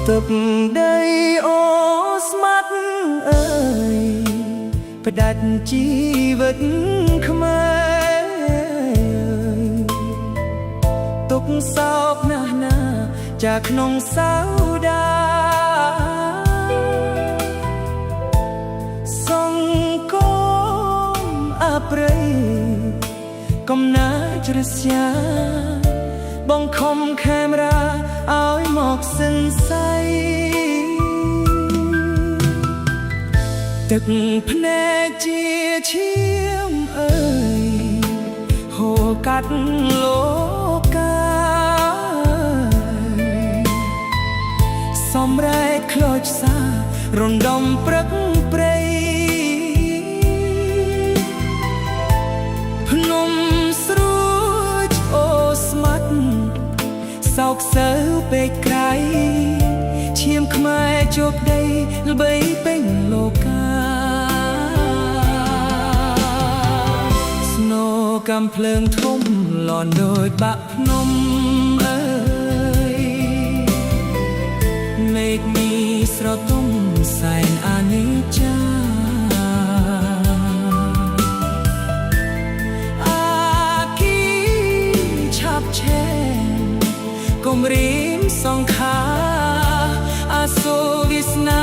ទឹកដីអូស្មាត់អើយផ្ដាច់ជីវិតខ្មែរទុកសោកណាស់ណាจากក្នុងសៅដាសង្គមអប្រៃកំណាចរស្យាបងខំកាមេរ៉ាឲ្យមកសិនស័យទឹកភ្នែកជាឈាមអើយហូរកាត់លោកាសំរែកខ្លោចសារំដំព្រឹកព្រៃភ្នំស្រួចអូស្មាត់សោកសៅពេកក្រៃឈាមខ្មែរជោគដីល្បីពេញលោកាស្នូកំភ្លើងធំលន់ដូចបាក់ភ្នំអើយមេឃមីស្រទុំសែនអនិច្ចាគំរាមសង្ខារអាសូរវាសនា